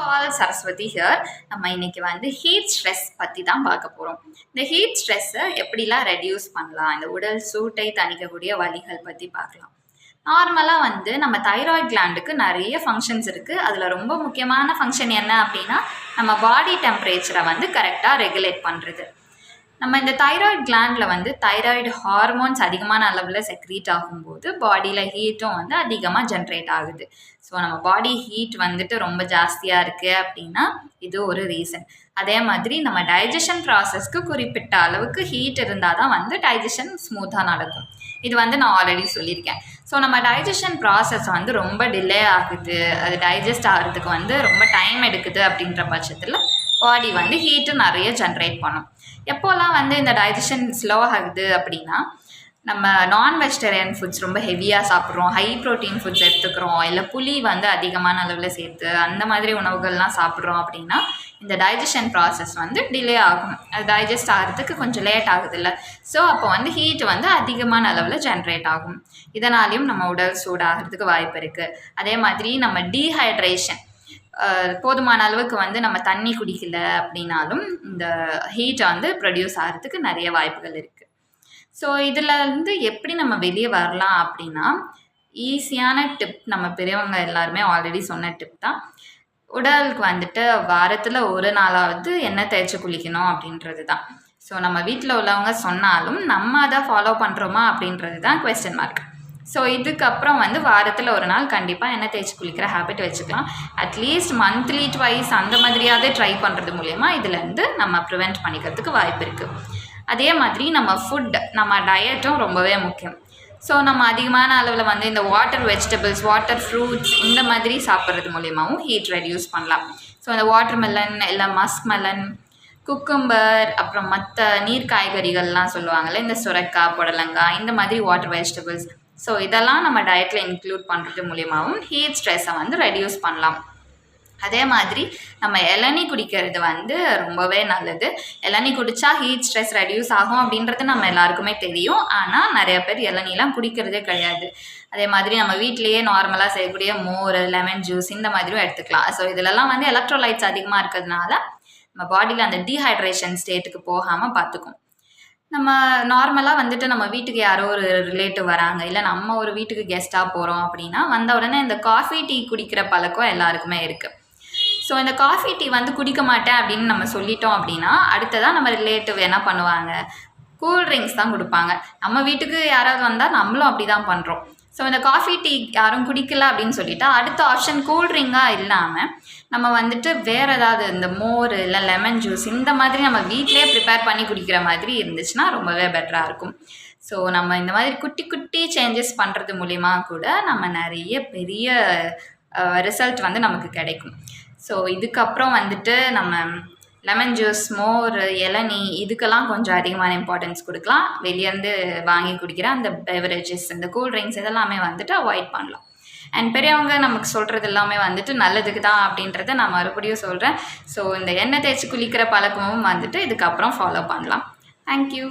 All Saraswati here. நம்ம இன்னைக்கு வந்து ஹீட் ஸ்ட்ரெஸ் பற்றி தான் பார்க்க போகிறோம். இந்த ஹீட் ஸ்ட்ரெஸ்ஸை எப்படிலாம் ரெடியூஸ் பண்ணலாம், இந்த உடல் சூட்டை தணிக்கக்கூடிய வழிகள் பற்றி பார்க்கலாம். நார்மலாக வந்து நம்ம தைராய்டு கிளாண்டுக்கு நிறைய ஃபங்க்ஷன்ஸ் இருக்குது. அதில் ரொம்ப முக்கியமான ஃபங்க்ஷன் என்ன அப்படின்னா, நம்ம பாடி டெம்பரேச்சரை வந்து கரெக்டாக ரெகுலேட் பண்ணுறது. நம்ம இந்த தைராய்டு கிளாண்டில் வந்து தைராய்டு ஹார்மோன்ஸ் அதிகமான அளவில் செக்ரீட் ஆகும்போது பாடியில் ஹீட்டும் வந்து அதிகமாக ஜென்ரேட் ஆகுது. ஸோ நம்ம பாடி ஹீட் வந்துட்டு ரொம்ப ஜாஸ்தியாக இருக்குது அப்படின்னா இது ஒரு ரீசன். அதே மாதிரி நம்ம டைஜஷன் ப்ராசஸ்க்கு குறிப்பிட்ட அளவுக்கு ஹீட் இருந்தால் தான் வந்து டைஜஷன் ஸ்மூத்தாக நடக்கும். இது வந்து நான் ஆல்ரெடி சொல்லியிருக்கேன். ஸோ நம்ம டைஜஷன் ப்ராசஸ் வந்து ரொம்ப டிலே ஆகுது, அது டைஜஸ்ட் ஆகிறதுக்கு வந்து ரொம்ப டைம் எடுக்குது. அப்படின்ற பட்சத்தில் பாடி வந்து ஹீட்டு நிறைய ஜென்ரேட் பண்ணும். எப்போல்லாம் வந்து இந்த டைஜஷன் ஸ்லோ ஆகுது அப்படின்னா, நம்ம நான் வெஜிடேரியன் ஃபுட்ஸ் ரொம்ப ஹெவியாக சாப்பிட்றோம், ஹை ப்ரோட்டீன் ஃபுட்ஸ் எடுத்துக்கிறோம், இல்லை புளி வந்து அதிகமான அளவில் சேர்த்து அந்த மாதிரி உணவுகள்லாம் சாப்பிட்றோம் அப்படின்னா இந்த டைஜஷன் ப்ராசஸ் வந்து டிலே ஆகும். அது டைஜஸ்ட் ஆகிறதுக்கு கொஞ்சம் லேட் ஆகுது இல்லை. ஸோ அப்போ வந்து ஹீட் வந்து அதிகமான அளவில் ஜென்ரேட் ஆகும். இதனாலையும் நம்ம உடல் சூடாகிறதுக்கு வாய்ப்பு இருக்குது. அதே மாதிரி நம்ம டீஹைட்ரேஷன், போதுமான அளவுக்கு வந்து நம்ம தண்ணி குடிக்கல அப்படின்னாலும் இந்த ஹீட்டை வந்து ப்ரொடியூஸ் ஆகிறதுக்கு நிறைய வாய்ப்புகள் இருக்குது. ஸோ இதில் வந்து எப்படி நம்ம வெளியே வரலாம் அப்படின்னா, ஈஸியான டிப், நம்ம பெரியவங்க எல்லாருமே ஆல்ரெடி சொன்ன டிப் தான். உடலுக்கு வந்துட்டு வாரத்தில் ஒரு நாளாவது எண்ணெய் தேய்ச்சி குளிக்கணும் அப்படின்றது தான். ஸோ நம்ம வீட்டில் உள்ளவங்க சொன்னாலும் நம்ம அதை ஃபாலோ பண்ணுறோமா அப்படின்றது தான் குவெஸ்டன் மார்க். ஸோ இதுக்கப்புறம் வந்து வாரத்தில் ஒரு நாள் கண்டிப்பாக எண்ணெய் தேய்ச்சி குளிக்கிற ஹேபிட் வச்சுக்கலாம். அட்லீஸ்ட் மந்த்லி ட்வைஸ் அந்த மாதிரியாவது ட்ரை பண்ணுறது மூலயமா இதுலேருந்து நம்ம ப்ரிவெண்ட் பண்ணிக்கிறதுக்கு வாய்ப்பு இருக்குது. அதே மாதிரி நம்ம ஃபுட், நம்ம டயட்டும் ரொம்பவே முக்கியம். ஸோ நம்ம அதிகமான அளவில் வந்து இந்த வாட்டர் வெஜிடபிள்ஸ், வாட்டர் ஃப்ரூட்ஸ் இந்த மாதிரி சாப்பிட்றது மூலியமாகவும் ஹீட் ரெடியூஸ் பண்ணலாம். ஸோ இந்த வாட்டர் மெலன், இல்லை மஸ்க் மெலன், குக்கும்பர், அப்புறம் மற்ற நீர் காய்கறிகள்லாம் சொல்லுவாங்கள்ல, இந்த சுரைக்காய், புடலங்காய், இந்த மாதிரி வாட்டர் வெஜிடபிள்ஸ். ஸோ இதெல்லாம் நம்ம டயட்டில் இன்க்ளூட் பண்ணுறது மூலியமாகவும் ஹீட் ஸ்ட்ரெஸ்ஸை வந்து ரெடியூஸ் பண்ணலாம். அதே மாதிரி நம்ம இளநீ குடிக்கிறது வந்து ரொம்பவே நல்லது. இளநீ குடித்தா ஹீட் ஸ்ட்ரெஸ் ரெடியூஸ் ஆகும் அப்படின்றது நம்ம எல்லாருக்குமே தெரியும். ஆனால் நிறைய பேர் இளநீலாம் குடிக்கிறதே கிடையாது. அதே மாதிரி நம்ம வீட்டிலேயே நார்மலாக செய்யக்கூடிய மோர், லெமன் ஜூஸ் இந்த மாதிரியும் எடுத்துக்கலாம். ஸோ இதிலெல்லாம் வந்து எலக்ட்ரோலைட்ஸ் அதிகமாக இருக்கிறதுனால நம்ம பாடியில் அந்த டீஹைட்ரேஷன் ஸ்டேட்டுக்கு போகாமல் பார்த்துக்கும். நம்ம நார்மலாக வந்துட்டு நம்ம வீட்டுக்கு யாரோ ஒரு ரிலேட்டிவ் வராங்க, இல்லை நம்ம ஒரு வீட்டுக்கு கெஸ்ட்டாக போகிறோம் அப்படின்னா வந்த உடனே இந்த காஃபி டீ குடிக்கிற பழக்கம் எல்லாருக்குமே இருக்குது. ஸோ இந்த காஃபி டீ வந்து குடிக்க மாட்டேன் அப்படின்னு நம்ம சொல்லிட்டோம் அப்படின்னா அடுத்ததான் நம்ம ரிலேட்டிவ் என்ன பண்ணுவாங்க, கூல்ட்ரிங்க்ஸ் தான் கொடுப்பாங்க. நம்ம வீட்டுக்கு யாராவது வந்தால் நம்மளும் அப்படி தான் பண்ணுறோம். ஸோ இந்த காஃபி டீ யாரும் குடிக்கல அப்படின்னு சொல்லிட்டா அடுத்த ஆப்ஷன் கூல்ட்ரிங்காக இல்லாமல் நம்ம வந்துட்டு வேறு ஏதாவது இந்த மோர், இல்லை லெமன் ஜூஸ் இந்த மாதிரி நம்ம வீட்டிலே ப்ரிப்பேர் பண்ணி குடிக்கிற மாதிரி இருந்துச்சுன்னா ரொம்பவே பெட்டராக இருக்கும். ஸோ நம்ம இந்த மாதிரி குட்டி குட்டி சேஞ்சஸ் பண்ணுறது மூலிமா கூட நம்ம நிறைய பெரிய ரிசல்ட் வந்து நமக்கு கிடைக்கும். ஸோ இதுக்கப்புறம் வந்துட்டு நம்ம லெமன் ஜூஸ், மோர், இளநீ இதுக்கெல்லாம் கொஞ்சம் அதிகமான இம்பார்ட்டன்ஸ் கொடுக்கலாம். வெளியேருந்து வாங்கி குடிக்கிற அந்த பெவரேஜஸ், இந்த கூல்ட்ரிங்க்ஸ் இதெல்லாமே வந்துட்டு அவாய்ட் பண்ணலாம். அண்ட் பெரியவங்க நமக்கு சொல்கிறது எல்லாமே வந்துட்டு நல்லதுக்கு தான் அப்படின்றத நான் மறுபடியும் சொல்கிறேன். ஸோ இந்த எண்ணெய் தேய்ச்சி குளிக்கிற பழக்கமும் வந்துட்டு இதுக்கப்புறம் ஃபாலோ பண்ணலாம். தேங்க்யூ.